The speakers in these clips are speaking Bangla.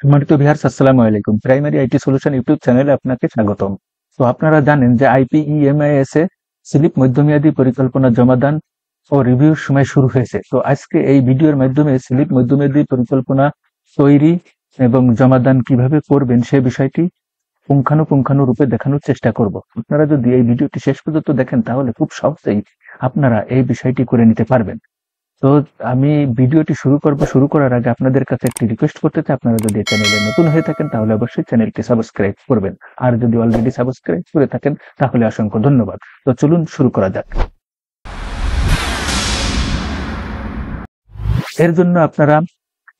সম্মানিত ভিউয়ার্স, আসসালামু আলাইকুম। প্রাইমারি আইটি সলিউশন ইউটিউব চ্যানেলে আপনাকে স্বাগতম। তো আপনারা জানেন যে আইপিইএমআইএস এ স্লিপ মধ্যমেয়াদী পরিকল্পনা জমাদান ও রিভিউর সময় শুরু হয়েছে। তো আজকে এই ভিডিওর মাধ্যমে স্লিপ মধ্যমেয়াদী পরিকল্পনা তৈরি এবং জমাদান কিভাবে করবেন সে বিষয়টি পুঙ্খানুপুঙ্খানুরূপে দেখানোর চেষ্টা করব। আপনারা যদি এই ভিডিওটি শেষ পর্যন্ত দেখেন তাহলে খুব সহজেই আপনারা এই বিষয়টি করে নিতে পারবেন। তো আমি ভিডিওটি শুরু করার আগে আপনাদের কাছে একটি রিকোয়েস্ট করতে চাই, আপনারা যদি চ্যানেলে নতুন হয়ে থাকেন তাহলে অবশ্যই চ্যানেলটি সাবস্ক্রাইব করবেন, আর যদি অলরেডি সাবস্ক্রাইব করে থাকেন তাহলে অসংখ্য ধন্যবাদ। তো চলুন শুরু করা যাক। এর জন্য আপনারা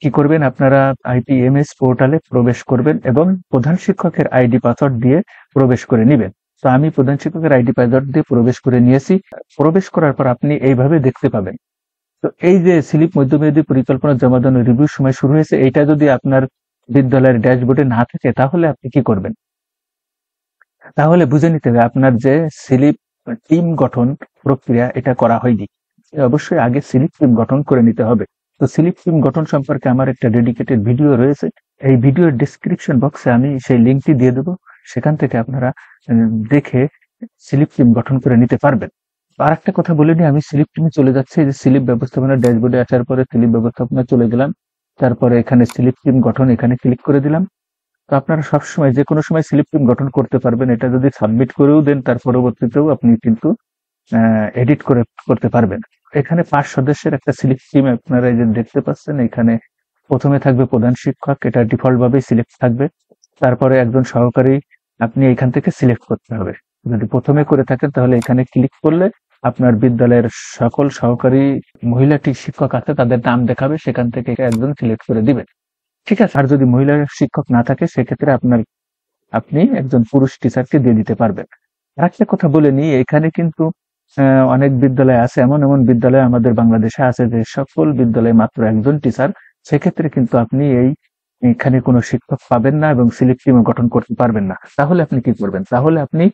কি করবেন, আপনারা আইপিএমএস পোর্টালে প্রবেশ করবেন এবং প্রধান শিক্ষকের আইডি পাসওয়ার্ড দিয়ে প্রবেশ করে নেবেন। তো আমি প্রধান শিক্ষকের আইডি পাসওয়ার্ড দিয়ে প্রবেশ করে নিয়েছি। প্রবেশ করার পর আপনি এইভাবে দেখতে পাবেন। তো এই যে স্লিপ মধ্যমেয়াদী পরিকল্পনা জমাদান রিভিউর সময় শুরু হয়েছে, এইটা যদি আপনার বিদ্যালয়ের ড্যাশবোর্ডে না থাকে তাহলে আপনি কি করবেন, তাহলে বুঝে নিতে হবে আপনার যে স্লিপ টিম গঠন প্রক্রিয়া এটা করা হয়নি। অবশ্যই আগে স্লিপ টিম গঠন করে নিতে হবে। তো স্লিপ টিম গঠন সম্পর্কে আমার একটা ডেডিকেটেড ভিডিও রয়েছে, এই ভিডিওর ডেসক্রিপশন বক্সে আমি সেই লিঙ্কটি দিয়ে দেবো, সেখান থেকে আপনারা দেখে স্লিপ টিম গঠন করে নিতে পারবেন। আর একটা কথা বলে নিই, আমি স্লিপ টিমে চলে যাচ্ছি। যে স্লিপ ব্যবস্থাপনা ড্যাশবোর্ডে আসার পরে স্লিপ ব্যবস্থাপনা চলে গেলাম, তারপরে এখানে স্লিপ টিম গঠন এখানে ক্লিক করে দিলাম। তো আপনারা সবসময় যে কোনো সময় স্লিপ টিম গঠন করতে পারবেন। এটা যদি সাবমিট করেও দেন তার পরবর্তীতেও আপনি কিন্তু এডিট করে করতে পারবেন। এখানে 5 সদস্যের একটা স্লিপ টিম আপনারা এই যে দেখতে পাচ্ছেন। এখানে প্রথমে থাকবে প্রধান শিক্ষক, এটা ডিফল্ট ভাবেই সিলেক্ট থাকবে। তারপরে একজন সহকারী আপনি এখান থেকে সিলেক্ট করতে হবে। যদি প্রথমে করে থাকেন তাহলে এখানে ক্লিক করলে আপনার বিদ্যালয়ের সকল সহকারী মহিলা শিক্ষক আছে তাদের নাম দেখাবে, সেখান থেকে একজন সিলেক্ট করে দিবেন। ঠিক আছে। আর যদি মহিলা শিক্ষক না থাকে সেক্ষেত্রে আপনি একজন পুরুষ টিচারকে দিয়ে দিতে পারবেন। আরেকটা কথা বলে নিই, এখানে কিন্তু অনেক বিদ্যালয় আছে, এমন এমন বিদ্যালয় আমাদের বাংলাদেশে আছে যে সকল বিদ্যালয়ে মাত্র একজন টিচার। সেক্ষেত্রে কিন্তু আপনি এখানে কোনো শিক্ষক পাবেন না এবং সিলেক্ট টিমও গঠন করতে পারবেন না। তাহলে আপনি কি করবেন, তাহলে আপনি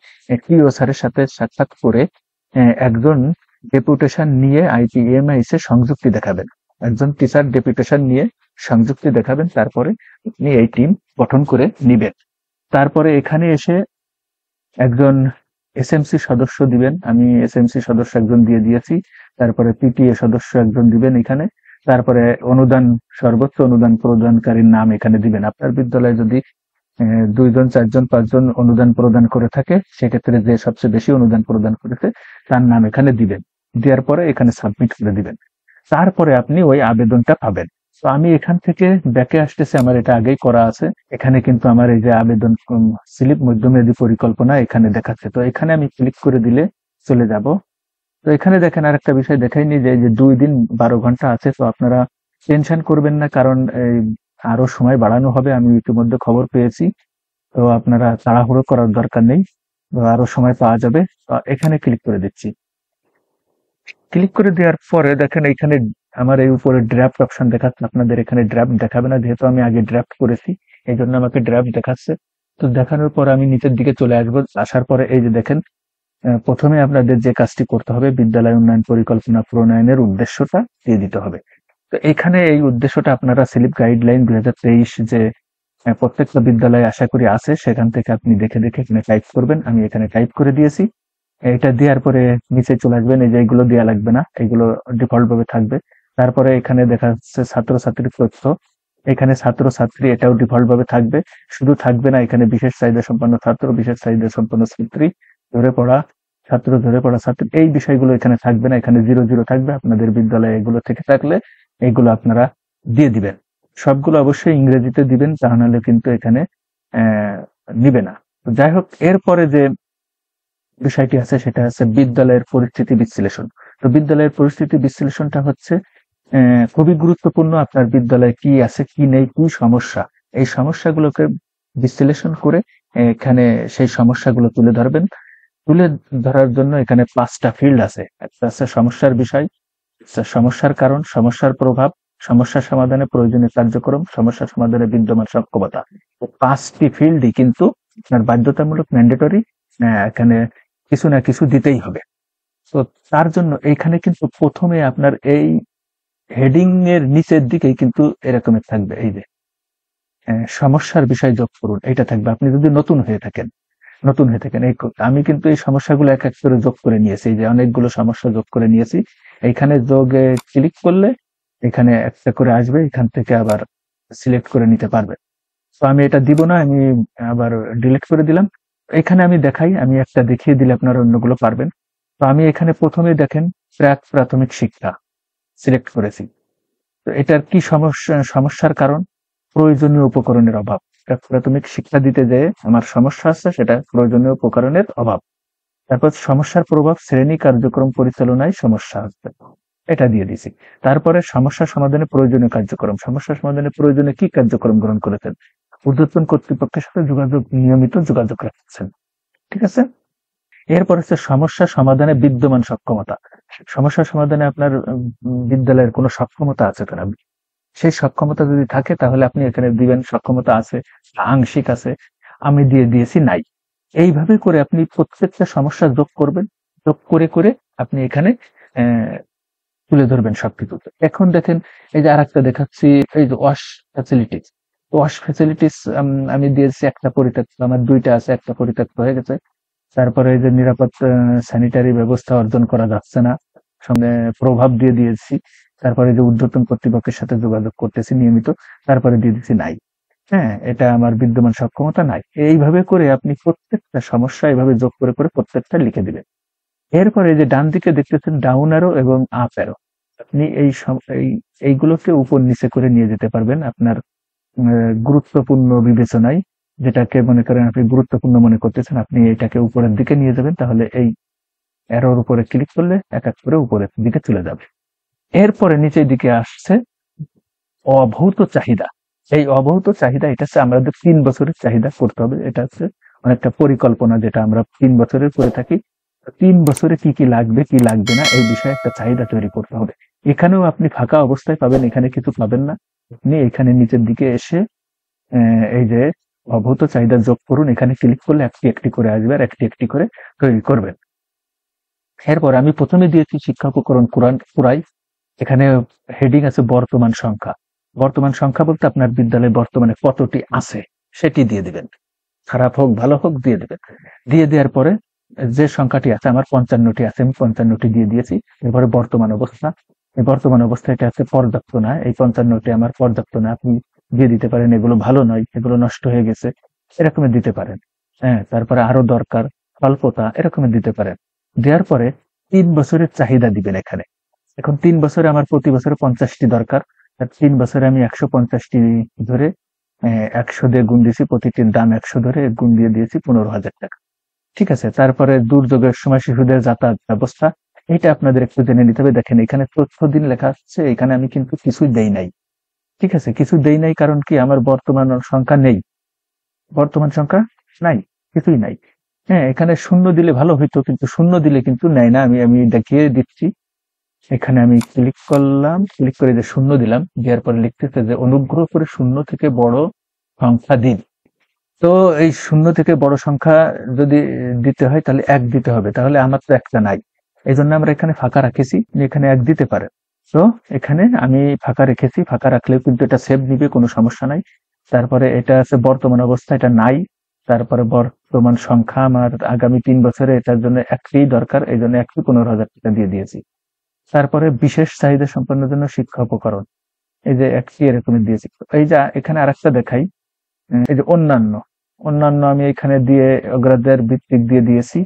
টিও স্যারের সাথে সাক্ষাৎ করে একজন ডেপুটেশন নিয়ে আইপিএমআইএস এ সংযুক্তি দেখাবেন। একজন টিচার ডেপুটেশন নিয়ে সংযুক্তি দেখাবেন, তারপরে আপনি এই টিম গঠন করে নিবেন। তারপরে এখানে এসে একজন এসএমসি সদস্য দিবেন। আমি এসএমসি সদস্য একজন দিয়ে দিয়েছি। তারপরে পিটিএ সদস্য একজন দিবেন এখানে। তারপরে অনুদান, সর্বোচ্চ অনুদান প্রদানকারীর নাম এখানে দিবেন। আপনার বিদ্যালয়ে যদি 2 জন 4 জন 5 জন অনুদান প্রদান করে থাকে, সেক্ষেত্রে যে সবচেয়ে বেশি অনুদান প্রদান করেছে তার নাম এখানে দিবেন। দেওয়ার পরে এখানে সাবমিট করে দিবেন। তারপরে আপনি ওই আবেদনটা পাবেন। তো আমি এখান থেকে ব্যাকে আসতেছি, আমার এটা আগেই করা আছে। এখানে কিন্তু আমার এই যে আবেদন স্লিপ মধ্যমেয়াদী পরিকল্পনা এখানে দেখাচ্ছে। তো এখানে আমি ক্লিক করে দিলে চলে যাব। তো এখানে দেখেন আরেকটা বিষয় দেখাইনি যে এই যে 2 দিন 12 ঘন্টা আছে। তো আপনারা টেনশন করবেন না, কারণ এই আরো সময় বাড়ানো হবে, আমি ইতিমধ্যে খবর পেয়েছি। তো আপনারা তাড়াহুড়ো করার দরকার নেই, তো আরো সময় পাওয়া যাবে। তো এখানে ক্লিক করে দিচ্ছি। ক্লিক করে দেওয়ার পরে দেখেন এখানে আমার এই উপরে ড্রাফট অপশন দেখাচ্ছে। আপনাদের এখানে ড্রাফট দেখাবে না, যেহেতু আমি আগে ড্রাফট করেছি এই জন্য আমাকে ড্রাফট দেখাচ্ছে। তো দেখানোর পর আমি নিচের দিকে চলে আসবো। আসার পরে এই যে দেখেন, প্রথমে আপনাদের যে কাজটি করতে হবে, বিদ্যালয় উন্নয়ন পরিকল্পনা প্রণয়নের উদ্দেশ্যটা দিয়ে দিতে হবে। তো এখানে এই উদ্দেশ্যটা আপনারা স্লিপ গাইডলাইন 2023 যে প্রত্যেকটা বিদ্যালয়ে আশা করি আছে, সেখান থেকে আপনি দেখে দেখে এখানে টাইপ করবেন। আমি এখানে টাইপ করে দিয়েছি। এটা দেওয়ার পরে নিচে চলে আসবেন। এই যে এগুলো দেওয়া লাগবে না, এগুলো ডিফল্ট ভাবে থাকবে। তারপরে এখানে দেখা যাচ্ছে ছাত্রছাত্রীর তথ্য, এখানে ছাত্রছাত্রী এটাও ডিফল্ট ভাবে থাকবে। শুধু থাকবে না, এখানে বিশেষ চাহিদা সম্পন্ন ছাত্র, বিশেষ চাহিদা সম্পন্ন ছাত্রী, ধরে পড়া ছাত্র, ধরে পড়া ছাত্রী, এই বিষয়গুলো এখানে থাকবে না। এখানে 00 থাকবে। আপনাদের বিদ্যালয়ে এগুলো থেকে থাকলে এগুলো আপনারা দিয়ে দিবেন। সবগুলো অবশ্যই ইংরেজিতে দিবেন, তা নাহলে কিন্তু এখানে নিবে না। তো যাই হোক, এরপরে যে বিষয়টি আছে সেটা হচ্ছে বিদ্যালয়ের পরিস্থিতি বিশ্লেষণ। তো বিদ্যালয়ের পরিস্থিতি বিশ্লেষণটা হচ্ছে খুবই গুরুত্বপূর্ণ। আপনার বিদ্যালয়ে কি আছে, কি নেই, কি সমস্যা, এই সমস্যাগুলোকে বিশ্লেষণ করে এখানে সেই সমস্যাগুলো তুলে ধরবেন। তুলে ধরার জন্য এখানে 5টা ফিল্ড আছে। একটা আছে সমস্যার বিষয়, সমস্যার কারণ, সমস্যার প্রভাব, সমস্যা সমাধানে প্রয়োজনীয় কার্যক্রম, সমস্যা সমাধানে বিদ্যমান সক্ষমতা। 5টি ফিল্ডই কিন্তু আপনার বাধ্যতামূলক, ম্যান্ডেটরি, এখানে কিছু না কিছু দিতেই হবে। তো তার জন্য এইখানে কিন্তু প্রথমে আপনার এই হেডিং এর নিচের দিকেই কিন্তু এরকমের থাকবে, এই যে সমস্যার বিষয় যোগ করুন, এটা থাকবে। আপনি যদি নতুন হয়ে থাকেন আমি কিন্তু এই সমস্যাগুলো এক এক করে যোগ করে নিয়েছি, এই যে অনেকগুলো সমস্যা যোগ করে নিয়েছি। এইখানে যোগে ক্লিক করলে এখানে একটা করে আসবে, এখান থেকে আবার সিলেক্ট করে নিতে পারবে। তো আমি এটা দিব না, আমি আবার ডিলিট করে দিলাম। এখানে আমি দেখাই, আমি একটা দেখিয়ে দিলে আপনারা অন্যগুলো পারবেন। তো আমি এখানে প্রথমে দেখেন প্রাথমিক শিক্ষা সিলেক্ট করেছি। তো এটার কি সমস্যার কারণ? প্রয়োজনীয় উপকরণের অভাব। প্রাথমিক শিক্ষা দিতে যেয়ে আমার সমস্যা আছে, সেটা প্রয়োজনীয় উপকরণের অভাব। তারপর সমস্যার প্রভাব শ্রেণী কার্যক্রম পরিচালনায় সমস্যা হচ্ছে, এটা দিয়ে দিছি। তারপরে সমস্যা সমাধানে প্রয়োজনীয় কার্যক্রম, সমস্যা সমাধানে প্রয়োজনীয় কি কার্যক্রম গ্রহণ করেছেন? ঊর্ধ্বতন কর্তৃপক্ষের সাথে নিয়মিত যোগাযোগ রাখছেন, ঠিক আছে। এরপর হচ্ছে সমস্যা সমাধানে বিদ্যমান সক্ষমতা। সমস্যা সমাধানে আপনার বিদ্যালয়ের কোনো সক্ষমতা আছে কিনা, সেই সক্ষমতা যদি থাকে তাহলে আপনি এখানে দিবেন সক্ষমতা আছে, আংশিক আছে। আমি দিয়ে দিয়েছি নাই। এইভাবে করে আপনি প্রত্যেকটা সমস্যা যোগ করবেন, যোগ করে করে আপনি এখানে আহ, তুলে ধরবেন সবকিছু। এখন দেখেন, এই যে আরেকটা দেখাচ্ছি, এই যে ওয়াশ ফ্যাসিলিটিস আমি দিয়েছি একটা পরিত্যক্ত, আমার দুইটা আছে, একটা পরিত্যক্ত হয়ে গেছে। তারপরে এই যে নিরাপদ স্যানিটারি ব্যবস্থা অর্জন করা যাচ্ছে না, সামনে প্রভাব দিয়ে দিয়েছি। তারপরে যে ঊর্ধ্বতন কর্তৃপক্ষের সাথে যোগাযোগ করতেছি নিয়মিত, তারপরে দিয়ে দিচ্ছি নাই। হ্যাঁ, এটা আমার বিদ্যমান সক্ষমতা নাই। এইভাবে করে আপনি প্রত্যেকটা সমস্যা এইভাবে যোগ করে করে প্রত্যেকটা লিখে দিবেন। এরপরে এই যে ডান দিকে দেখতেছেন ডাউন অ্যারো এবং আপ অ্যারো, আপনি এইগুলোকে উপর নিচে করে নিয়ে যেতে পারবেন আপনার গুরুত্বপূর্ণ বিবেচনায়। যেটাকে মনে করেন আপনি গুরুত্বপূর্ণ মনে করতেছেন, আপনি এটাকে উপরের দিকে নিয়ে যাবেন, তাহলে এই অ্যারোর উপরে ক্লিক করলে এক এক করে উপরের দিকে চলে যাবে। এরপরে নিচের দিকে আসছে অভৌত চাহিদা। এই অভৌত চাহিদা, এটা হচ্ছে আমাদের 3 বছরের চাহিদা করতে হবে। এটা হচ্ছে অনেকটা পরিকল্পনা, যেটা আমরা 3 বছরের করে থাকি। 3 বছরে কি কি লাগবে কি লাগবে না, এই বিষয়ে একটা চাহিদা তৈরি করতে হবে। এখানেও আপনি ফাঁকা অবস্থায় পাবেন, এখানে কিছু পাবেন না। আপনি এখানে নিচের দিকে এসে এই যে অভৌত চাহিদা যোগ করুন, এখানে ক্লিক করলে একটি একটি করে আসবে আর একটি একটি করে তৈরি করবেন। এরপর আমি প্রথমে দিয়েছি শিক্ষা উপকরণ পুরাই। এখানে হেডিং আছে বর্তমান সংখ্যা। বর্তমান সংখ্যা বলতে আপনার বিদ্যালয়ে বর্তমানে কতটি আছে সেটি দিয়ে দিবেন, খারাপ হোক ভালো হোক দিয়ে দিবেন। দিয়ে দেওয়ার পরে যে সংখ্যাটি আছে, আমার 55টি আছে, আমি 55টি দিয়ে দিয়েছি। এরপরে বর্তমান অবস্থা, এই বর্তমান অবস্থা এটা আছে পর্যাপ্ত না, এই 55টি আমার পর্যাপ্ত না, আপনি দিয়ে দিতে পারেন এগুলো ভালো নয়, এগুলো নষ্ট হয়ে গেছে, এরকমের দিতে পারেন। হ্যাঁ, তারপরে আরো দরকার, স্বল্পতা, এরকমের দিতে পারেন। দেওয়ার পরে 3 বছরের চাহিদা দিবেন এখানে। এখন 3 বছরে আমার প্রতি বছরে 50টি দরকার, 3 বছরে আমি 150টি ধরে 100 দিয়ে গুণ দিয়েছি, প্রতিটির দাম 100 ধরে গুণ দিয়ে দিয়েছি 15,000 টাকা। ঠিক আছে। তারপরে দুর্যোগের সময় শিশুদের যাতায়াত ব্যবস্থা, এটা আপনাদের একটু জেনে নিতে হবে। দেখেন এখানে তথ্য দিন লেখা আছে, এখানে আমি কিন্তু কিছুই দেই নাই। ঠিক আছে, কিছু দেই নাই কারণ কি, আমার বর্তমান সংখ্যা নেই, বর্তমান সংখ্যা নাই, কিছুই নাই। হ্যাঁ, এখানে শূন্য দিলে ভালো হইতো, কিন্তু শূন্য দিলে কিন্তু নেয় না। আমি আমি দেখিয়ে দিচ্ছি। এখানে আমি ক্লিক করলাম, ক্লিক করে যে শূন্য দিলাম, দেওয়ার পরে লিখতেছে যে অনুগ্রহ করে শূন্য থেকে বড় সংখ্যা দিন। তো এই শূন্য থেকে বড় সংখ্যা যদি দিতে হয় তাহলে 1 দিতে হবে, তাহলে আমার তো একটা নাই। এই জন্য আমরা এখানে ফাঁকা রাখেছি, এখানে 1 দিতে পারে। তো এখানে আমি ফাঁকা রেখেছি, ফাঁকা রাখলেও কিন্তু এটা সেভ নিবে, কোনো সমস্যা নাই। তারপরে এটা আছে বর্তমান অবস্থা, এটা নাই। তারপরে বর্তমান সংখ্যা আমার আগামী 3 বছরে এটার জন্য একটি দরকার, এই জন্য একটি 15,000 টাকা দিয়ে দিয়েছি। তারপরে বিশেষ চাহিদা সম্পন্নের জন্য শিক্ষা উপকরণ, এই যে একটি এরকম দিয়েছি। এই যে এখানে আরেকটা দেখাই, এই যে অন্যান্য, অন্যান্য আমি এখানে দিয়ে অগ্রাধিকার ভিত্তিক দিয়ে দিয়েছি,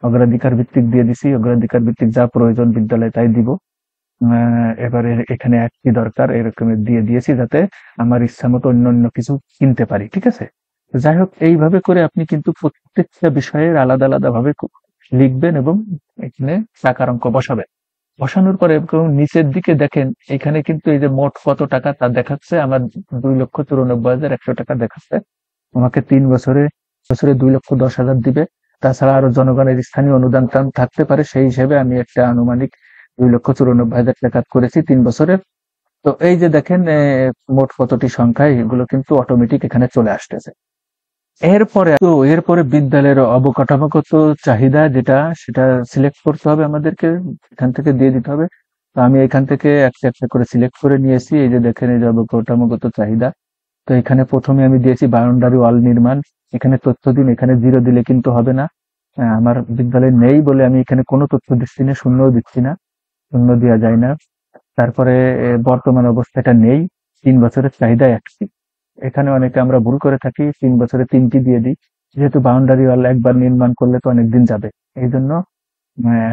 অগ্রাধিকার ভিত্তিক দিয়ে দিছি, অগ্রাধিকার ভিত্তিক যা প্রয়োজন বিদ্যালয়ে তাই দিব। এবারে এখানে একটি দরকার এরকম দিয়ে দিয়েছি, যাতে আমার ইচ্ছা মতো অন্য অন্য কিছু কিনতে পারি। ঠিক আছে। যাই হোক, এইভাবে করে আপনি কিন্তু প্রত্যেকটা বিষয়ের আলাদা আলাদা ভাবে লিখবেন এবং এখানে টাকার অঙ্ক বসাবেন। বসানোর পরে নিচের দিকে দেখেন, এখানে কিন্তু এই যে মোট কত টাকা তা দেখাচ্ছে, আমার 2,94,100 টাকা দেখাচ্ছে। আমাকে 3 বছরে বছরে 2,10,000 দিবে। তাছাড়া আরো জনগণের স্থানীয় অনুদান থাকতে পারে, সেই হিসেবে আমি একটা আনুমানিক 2,94,000 টাকা করেছি 3 বছরের। তো এই যে দেখেন মোট কতটি সংখ্যা, এগুলো কিন্তু অটোমেটিক এখানে চলে আসতেছে। এরপরে বিদ্যালয়ের অবকাঠামোগত চাহিদা যেটা, সেটা সিলেক্ট করতে হবে আমাদেরকে, এখান থেকে দিয়ে দিতে হবে। তো আমি এখান থেকে একটা একটা করে সিলেক্ট করে নিয়েছি। এই যে দেখেন, এই যে অবকাঠামোগত চাহিদা, তো এখানে প্রথমে আমি দিয়েছি বাউন্ডারি ওয়াল নির্মাণ। এখানে তথ্য দিন, এখানে 0 দিলে কিন্তু হবে না। আমার বিদ্যালয়ে নেই বলে আমি এখানে কোনো তথ্য দিচ্ছি না, শূন্যও দিচ্ছি না, শূন্য দেওয়া যায় না। তারপরে বর্তমান অবস্থাটা নেই, 3 বছরের চাহিদা 1টি। এখানে অনেকে আমরা ভুল করে থাকি, 3 বছরে 3টি দিয়ে দিই, যেহেতু বাউন্ডারি ওয়াল একবার নির্মাণ করলে তো অনেকদিন যাবে, এই জন্য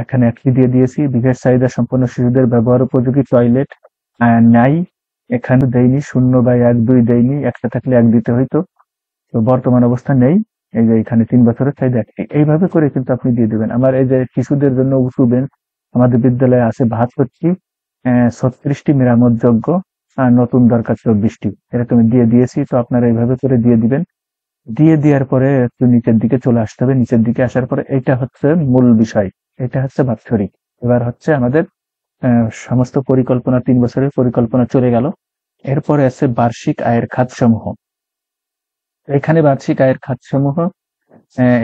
এখানে 1টি দিয়ে দিয়েছি। বিশেষ চাহিদা সম্পন্ন শিশুদের ব্যবহার উপযোগী টয়লেট নাই, এখানে দেইনি। 0 বা 1, 2 দেইনি, একটা থাকলে 1 দিতে হইতো। তো বর্তমান অবস্থা নেই। এই যে এখানে 3 বছরের চাহিদা 1টি, এইভাবে করে কিন্তু আপনি দিয়ে দিবেন। আমার এই যে শিশুদের জন্য উঁচু বেঞ্চ আমাদের বিদ্যালয়ে আছে 72টি, 36টি মেরামতযোগ্য, আর নতুন দরকার 24টি, এরকম দিয়ে দিয়েছি। তো আপনারা এইভাবে করে দিয়ে দিবেন। দিয়ে দেওয়ার পরে একটু নিচের দিকে চলে আসতে হবে। নিচের দিকে আসার পরে এটা হচ্ছে মূল বিষয়, এটা হচ্ছে বাৎসরিক। এবার হচ্ছে আমাদের সমস্ত পরিকল্পনা, 3 বছরের পরিকল্পনা চলে গেল। এরপরে আছে বার্ষিক আয়ের খাতসমূহ। এখানে বার্ষিক আয়ের খাতসমূহ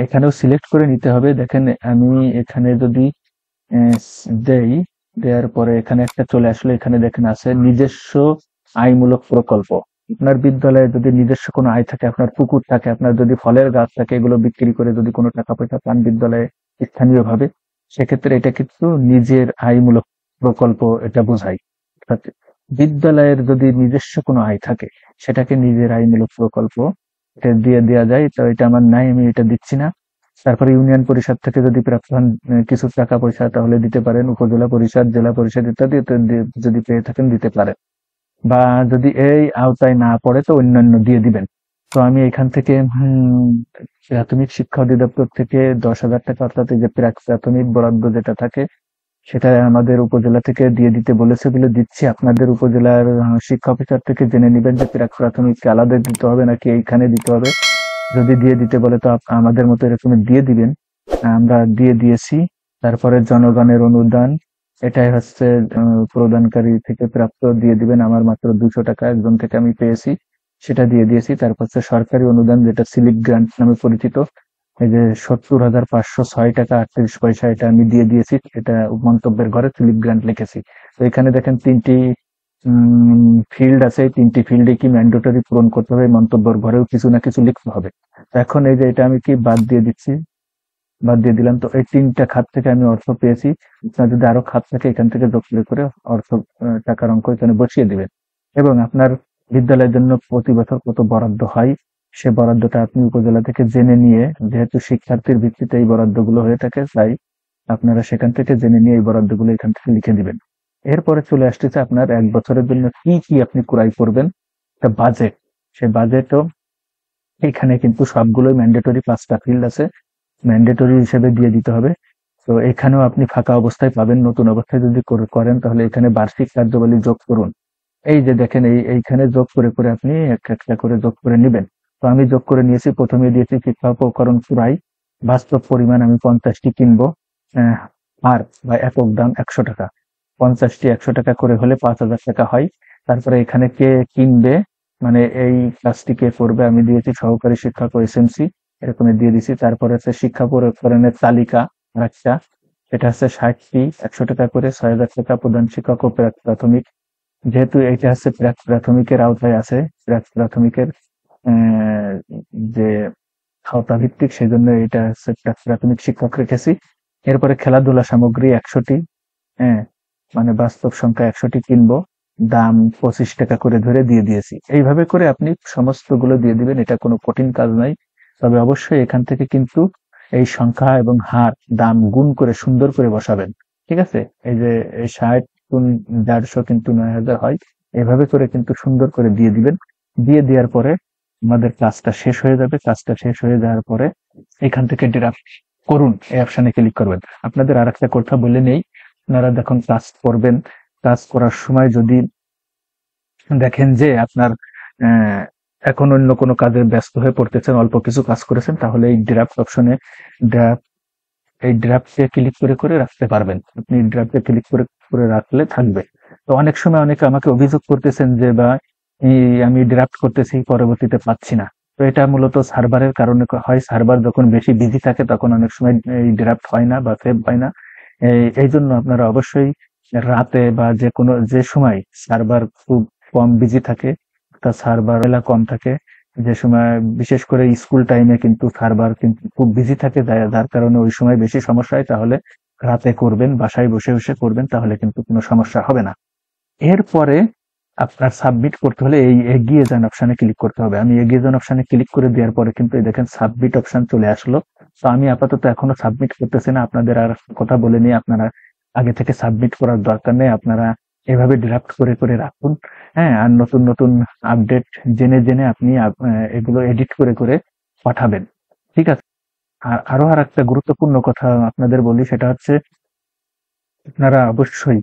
এখানেও সিলেক্ট করে নিতে হবে। দেখেন আমি এখানে যদি দেই, দেওয়ার পরে এখানে একটা চলে আসলে, এখানে দেখেন আছে নিজস্ব আয়মূলক প্রকল্প। আপনার বিদ্যালয়ে যদি নিজস্ব কোনো আয় থাকে, আপনার পুকুর থাকে, আপনার যদি ফলের গাছ থাকে, এগুলো বিক্রি করে যদি কোনো টাকা পয়সা পান বিদ্যালয়ে স্থানীয়ভাবে, সেক্ষেত্রে এটা কিন্তু নিজের আয়মূলক প্রকল্প এটা বোঝায়। অর্থাৎ বিদ্যালয়ের যদি নিজস্ব কোনো আয় থাকে, সেটাকে নিজের আয়মূলক প্রকল্প এটা দিয়ে দেওয়া যায়। তো এটা আমার নাই, আমি এটা দিচ্ছি না। তারপরে ইউনিয়ন পরিষদ থেকে যদি প্রাপ্ত হন কিছু টাকা পয়সা, তাহলে দিতে পারেন। উপজেলা পরিষদ, জেলা পরিষদ ইত্যাদি যদি পেয়ে থাকেন দিতে পারেন, বা যদি এই আওতায় না পড়ে তো অন্যান্য দিয়ে দিবেন। তো আমি এখান থেকে প্রাথমিক শিক্ষা অধিদপ্তর থেকে 10,000 টাকা, অর্থাৎ এই যে প্রাথমিক বরাদ্দ যেটা থাকে, সেটা আমাদের উপজেলা থেকে দিয়ে দিতে বলেছে বলে দিচ্ছি। আপনাদের উপজেলার শিক্ষা অফিসার থেকে জেনে নিবেন যে প্রাথমিককে আলাদা দিতে হবে নাকি এইখানে দিতে হবে। যদি দিয়ে দিতে বলে তো আমাদের মতো এরকম দিয়ে দিবেন। আমরা দিয়ে দিয়েছি। তারপরে জনগণের অনুদান, এটাই হচ্ছে প্রদানকারী থেকে প্রাপ্ত, দিয়ে দিবেন। আমার মাত্র 200 টাকা একজন থেকে আমি পেয়েছি, সেটা দিয়ে দিয়েছি। তারপর হচ্ছে সরকারি অনুদান, যেটা স্লিপ গ্রান্ট নামে পরিচিত, এই যে 70,506 টাকা 38 পয়সা, এটা আমি দিয়ে দিয়েছি। এটা মন্তব্যের ঘরে স্লিপ গ্রান্ট লিখেছি। তো এখানে দেখেন 3টি ফিল্ড আছে, এই 3টি ফিল্ডে কি ম্যান্ডেটরি পূরণ করতে হবে, মন্তব্যের ঘরেও কিছু না কিছু লিখতে হবে। এখন এই যে এটা আমি কি বাদ দিয়ে দিচ্ছি, বাদ দিয়ে দিলাম। তো এই 3টা খাত থেকে আমি অর্থ পেয়েছি। আপনার যদি আরো খাত থাকে, এখান থেকে যোগ করে অর্থ টাকার অঙ্ক এখানে বসিয়ে দিবেন। এবং আপনার বিদ্যালয়ের জন্য প্রতি বছর কত বরাদ্দ হয়, সে বরাদ্দটা আপনি উপজেলা থেকে জেনে নিয়ে, যেহেতু শিক্ষার্থীর ভিত্তিতে এই বরাদ্দগুলো হয়ে থাকে, তাই আপনারা সেখান থেকে জেনে নিয়ে এই বরাদ্দগুলো এখান থেকে লিখে দিবেন। এরপরে চলে আসতেছে আপনার 1 বছরের জন্য কি কি আপনি ক্রয় করবেন, একটা বাজেট। সে বাজেটও এখানে কিন্তু সবগুলোই ম্যান্ডেটরি, 5টা ফিল্ড আছে, ম্যান্ডেটরি হিসেবে দিয়ে দিতে হবে। তো এখানেও আপনি ফাঁকা অবস্থায় পাবেন। নতুন অবস্থায় যদি করেন, তাহলে এখানে বার্ষিক কার্যাবলী যোগ করুন। এই যে দেখেন এইখানে যোগ করে করে আপনি একটা করে যোগ করে নেবেন। তো আমি যোগ করে নিয়েছি। প্রথমে দিয়েছি শিক্ষা উপকরণ পুরাই, বাস্তব পরিমাণ আমি 50টি কিনবো। আহ, আর বা একক দাম 100 টাকা, 50টি 100 টাকা করে হলে 5,000 টাকা হয়। তারপরে এখানে কে কিনবে, মানে এই কাজটি কে করবে, আমি দিয়েছি সহকারী শিক্ষক ও এসএমসি, এরকম দিয়ে দিছি। তারপরে হচ্ছে শিক্ষা উপকরণের তালিকা একটা, এটা হচ্ছে 60টি 100 টাকা করে, 6,000 টাকা প্রধান শিক্ষক ও প্রাথমিক। যেহেতু এটা হচ্ছে প্রাথমিকের আওতায় আছে, প্রাথমিকের আহ, যে আওতা ভিত্তিক, সেই জন্য এটা হচ্ছে প্রাথমিক শিক্ষক রেখেছি। এরপরে খেলাধুলা সামগ্রী 100টি, হ্যাঁ, মানে বাস্তব সংখ্যা 100টি কিনবো, দাম 25 টাকা করে ধরে দিয়ে দিয়েছি। এইভাবে করে আপনি সমস্ত গুলো দিয়ে দিবেন, এটা কোনো কঠিন কাজ নাই। তবে অবশ্যই এখান থেকে কিন্তু এই সংখ্যা এবং হার দাম গুণ করে সুন্দর করে বসাবেন। ঠিক আছে, এই যে 60 গুণ 150 কিন্তু 9,000 হয়। এভাবে করে কিন্তু সুন্দর করে দিয়ে দিবেন। দিয়ে দেওয়ার পরে আমাদের কাজটা শেষ হয়ে যাবে। কাজটা শেষ হয়ে যাওয়ার পরে এখান থেকে ড্রাফট করুন, এই অপশনে ক্লিক করবেন। আপনাদের আর একটা কথা বলে নেই, আপনারা যখন কাজ করবেন, কাজ করার সময় যদি দেখেন যে আপনার আহ, এখন অন্য কোনো কাজে ব্যস্ত হয়ে পড়তেছেন, অল্প কিছু কাজ করেছেন, তাহলে এই ড্রাফট অপশনে ড্রাফট এই ড্রাফটে ক্লিক করে করে রাখতে পারবেন। আপনি ড্রাফটে ক্লিক করে করে রাখলে থাকবে। তো অনেক সময় অনেকে আমাকে অভিযোগ করতেছেন যে বা আমি ড্রাফট করতেছি, পরবর্তীতে পাচ্ছি না। তো এটা মূলত সার্ভারের কারণে হয়। সার্ভার যখন বেশি বিজি থাকে, তখন অনেক সময় এই ড্রাফট হয় না বা সেভ হয় না। এই জন্য আপনারা অবশ্যই রাতে বা যে সময় সার্ভার খুব কম বিজি থাকে, একটা সার্ভার কম থাকে, যে সময় বিশেষ করে স্কুল টাইমে কিন্তু সার্ভার কিন্তু খুব বিজি থাকে, যার কারণে ওই সময় বেশি সমস্যা হয়। তাহলে রাতে করবেন, বাসায় বসে বসে করবেন, তাহলে কিন্তু কোনো সমস্যা হবে না। এরপরে আপনার সাবমিট করতে হলে এই এগিয়ে যান অপশনে ক্লিক করতে হবে। আমি এগিয়ে যান অপশনে ক্লিক করে দেওয়ার পরে কিন্তু এই দেখেন সাবমিট অপশন চলে আসলো। তো আমি আপাতত এখনো সাবমিট করতেছি না, আপনাদের আর কথা বলে নিয়ে আপনারা আগে থেকে সাবমিট করার দরকার নেই, আপনারা এভাবে ড্রাফট করে করে রাখুন। হ্যাঁ, আর নতুন নতুন আপডেট জেনে জেনে আপনি এগুলো এডিট করে করে পাঠাবেন, ঠিক আছে। আর আরো আর একটা গুরুত্বপূর্ণ কথা আপনাদের বলি, সেটা হচ্ছে আপনারা অবশ্যই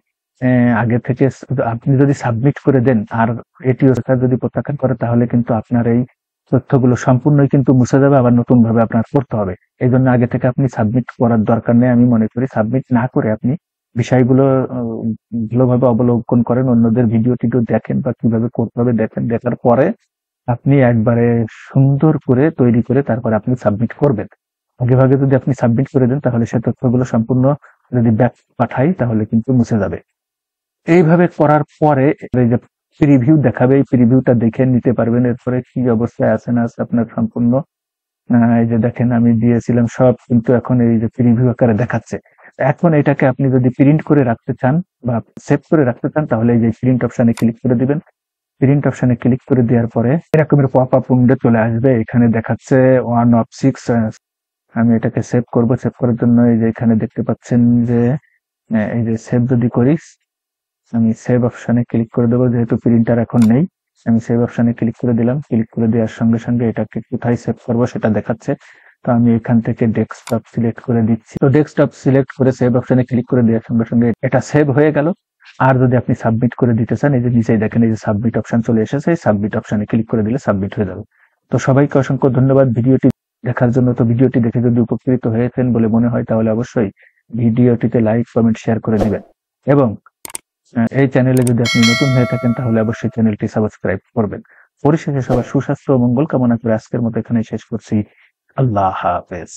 আগে থেকে আপনি যদি সাবমিট করে দেন আর এটিও যদি প্রত্যাখ্যান করে, তাহলে কিন্তু আপনার এই তথ্যগুলো সম্পূর্ণই কিন্তু মুছে যাবে, আবার নতুন ভাবে আপনার করতে হবে। এই জন্য আগে থেকে আপনি সাবমিট করার দরকার নেই। আমি মনে করি সাবমিট না করে আপনি বিষয়গুলো ভালোভাবে অবলোকন করেন, অন্যদের ভিডিও টিডিও দেখেন বা কিভাবে করতে হবে দেখেন, দেখার পরে আপনি একবারে সুন্দর করে তৈরি করে তারপরে আপনি সাবমিট করবেন। আগে ভাগে যদি আপনি সাবমিট করে দেন, তাহলে সে তথ্যগুলো সম্পূর্ণ যদি ব্যাক পাঠাই তাহলে কিন্তু মুছে যাবে। এইভাবে করার পরে এই যে প্রিভিউ দেখাবে, এই প্রিভিউটা দেখে নিতে পারবেন এরপরে কি অবস্থায় আছে না আছে আপনার সম্পূর্ণ। এই যে দেখেন আমি দিয়েছিলাম সব, কিন্তু এখন এই যে প্রিভিউ আকারে দেখাচ্ছে। এখন এটাকে আপনি যদি প্রিন্ট করে রাখতে চান বা সেভ করে রাখতে চান, তাহলে এই যে প্রিন্ট অপশনে ক্লিক করে দিবেন। প্রিন্ট অপশনে ক্লিক করে দেওয়ার পরে এরকমের পপ আপ উইন্ডো চলে আসবে, এখানে দেখাচ্ছে 1/6। আমি এটাকে সেভ করব। সেভ করার জন্য এই যে এখানে দেখতে পাচ্ছেন যে এই যে সেভ যদি করি, আমি সেভ অপশনে ক্লিক করে দেবো, যেহেতু প্রিন্টার এখন নেই। আমি সেভ অপশনে ক্লিক করে দিলাম। ক্লিক করে দেওয়ার সঙ্গে সঙ্গে এটাকে কোথায় সেভ করবো সেটা দেখাচ্ছে। তো আমি এখান থেকে ডেস্কটপ সিলেক্ট করে দিচ্ছি। তো ডেস্কটপ সিলেক্ট করে সেভ অপশনে ক্লিক করে দেওয়ার সঙ্গে সঙ্গে এটা সেভ হয়ে গেল। আর যদি আপনি সাবমিট করে দিতে চান, এই যে নিচেই দেখেন এই যে সাবমিট অপশন চলে এসেছে, এই সাবমিট অপশনে ক্লিক করে দিলে সাবমিট হয়ে যাবে। তো সবাইকে অসংখ্য ধন্যবাদ ভিডিওটি দেখার জন্য। তো ভিডিওটি দেখে যদি উপকৃত হয়েছেন বলে মনে হয়, তাহলে অবশ্যই ভিডিওটিতে লাইক কমেন্ট শেয়ার করে দিবেন। এবং এই চ্যানেলে যদি আপনি নতুন হয়ে থাকেন, তাহলে অবশ্যই চ্যানেলটি সাবস্ক্রাইব করবেন। পরিশেষে সবার সুস্বাস্থ্য ও মঙ্গল কামনা করে আজকের মতো এখানে শেষ করছি। আল্লাহ হাফেজ।